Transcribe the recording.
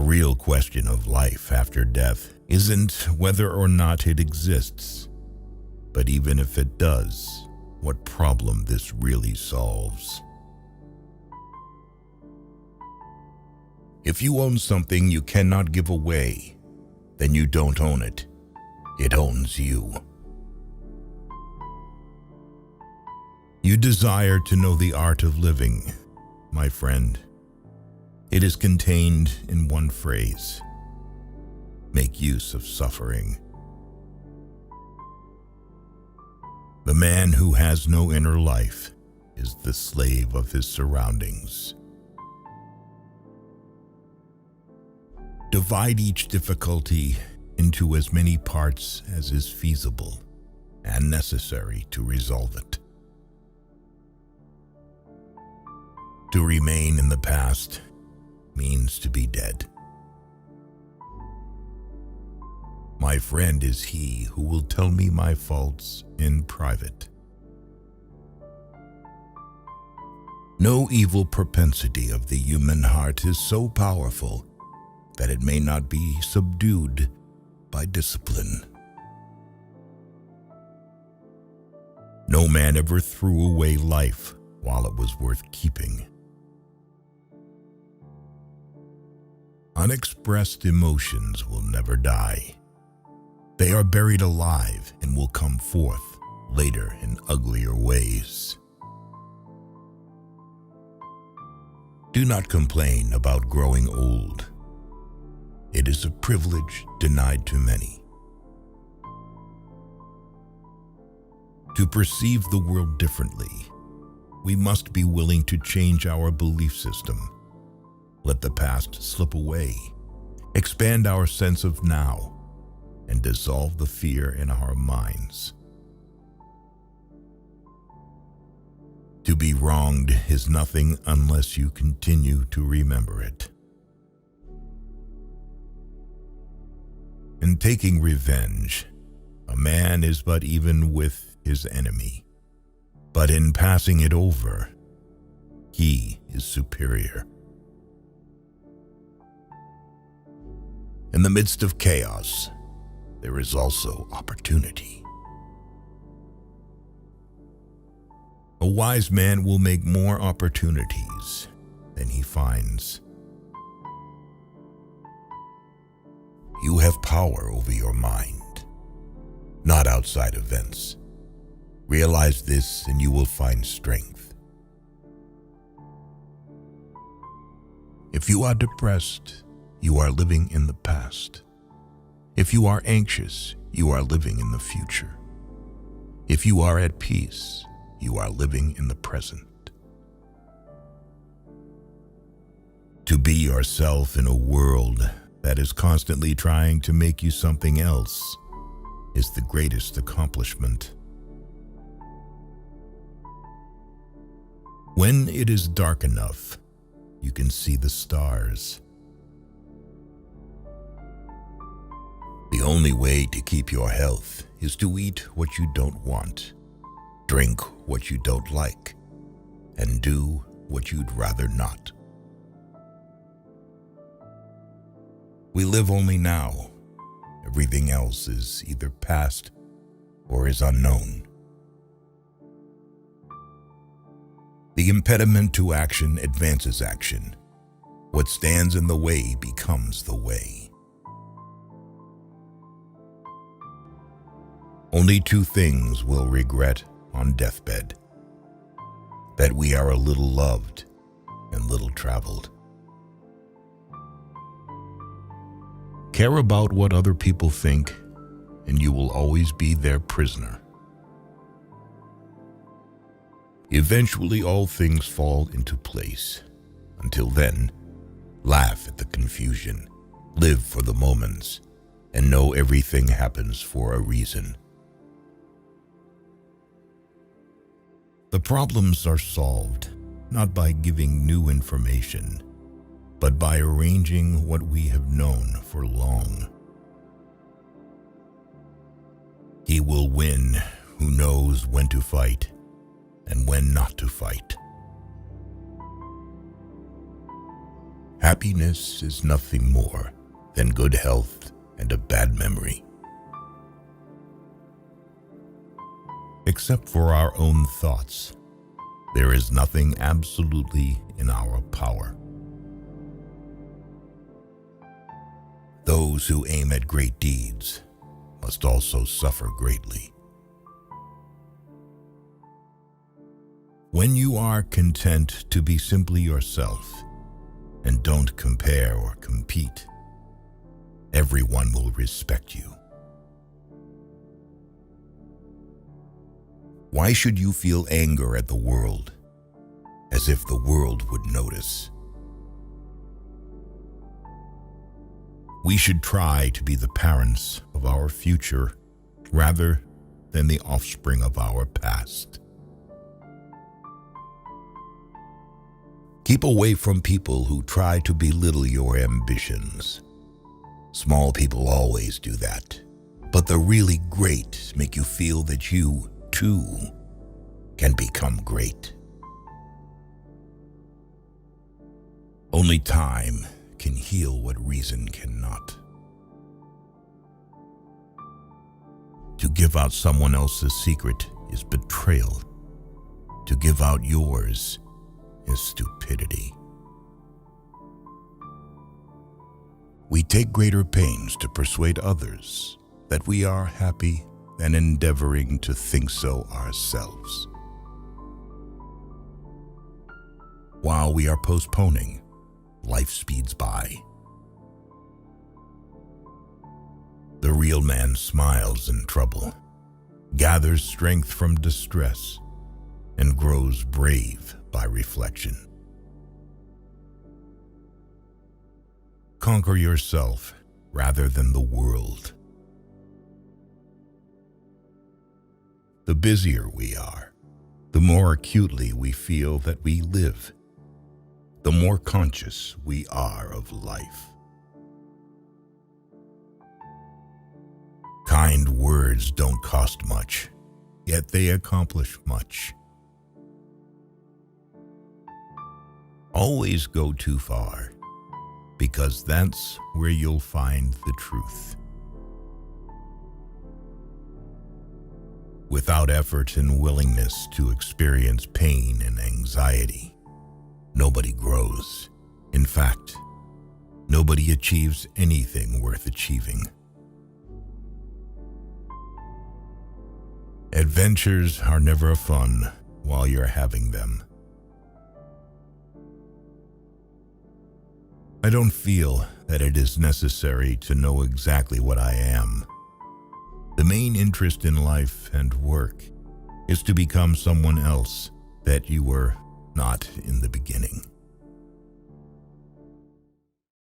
real question of life after death isn't whether or not it exists, but even if it does, what problem this really solves. If you own something you cannot give away, then you don't own it. It owns you. You desire to know the art of living, my friend. It is contained in one phrase: make use of suffering. The man who has no inner life is the slave of his surroundings. Divide each difficulty into as many parts as is feasible and necessary to resolve it. To remain in the past means to be dead. My friend is he who will tell me my faults in private. No evil propensity of the human heart is so powerful that it may not be subdued by discipline. No man ever threw away life while it was worth keeping. Unexpressed emotions will never die. They are buried alive and will come forth later in uglier ways. Do not complain about growing old. It is a privilege denied to many. To perceive the world differently, we must be willing to change our belief system. Let the past slip away, expand our sense of now, and dissolve the fear in our minds. To be wronged is nothing unless you continue to remember it. In taking revenge, a man is but even with his enemy, but in passing it over, he is superior. In the midst of chaos, there is also opportunity. A wise man will make more opportunities than he finds. You have power over your mind, not outside events. Realize this and you will find strength. If you are depressed, you are living in the past. If you are anxious, you are living in the future. If you are at peace, you are living in the present. To be yourself in a world that is constantly trying to make you something else is the greatest accomplishment. When it is dark enough, you can see the stars. The only way to keep your health is to eat what you don't want, drink what you don't like, and do what you'd rather not. We live only now. Everything else is either past or is unknown. The impediment to action advances action. What stands in the way becomes the way. Only two things we'll regret on deathbed: that we are a little loved and little traveled. Care about what other people think, and you will always be their prisoner. Eventually, all things fall into place. Until then, laugh at the confusion, live for the moments, and know everything happens for a reason. The problems are solved not by giving new information, but by arranging what we have known for long. He will win who knows when to fight and when not to fight. Happiness is nothing more than good health and a bad memory. Except for our own thoughts, there is nothing absolutely in our power. Those who aim at great deeds must also suffer greatly. When you are content to be simply yourself and don't compare or compete, everyone will respect you. Why should you feel anger at the world, as if the world would notice? We should try to be the parents of our future rather than the offspring of our past. Keep away from people who try to belittle your ambitions. Small people always do that, but the really great make you feel that you, too, can become great. Only time can heal what reason cannot. To give out someone else's secret is betrayal. To give out yours is stupidity. We take greater pains to persuade others that we are happy than endeavoring to think so ourselves. While we are postponing, life speeds by. The real man smiles in trouble, gathers strength from distress, and grows brave by reflection. Conquer yourself rather than the world. The busier we are, the more acutely we feel that we live, the more conscious we are of life. Kind words don't cost much, yet they accomplish much. Always go too far, because that's where you'll find the truth. Without effort and willingness to experience pain and anxiety, nobody grows. In fact, nobody achieves anything worth achieving. Adventures are never fun while you're having them. I don't feel that it is necessary to know exactly what I am. The main interest in life and work is to become someone else that you were not in the beginning.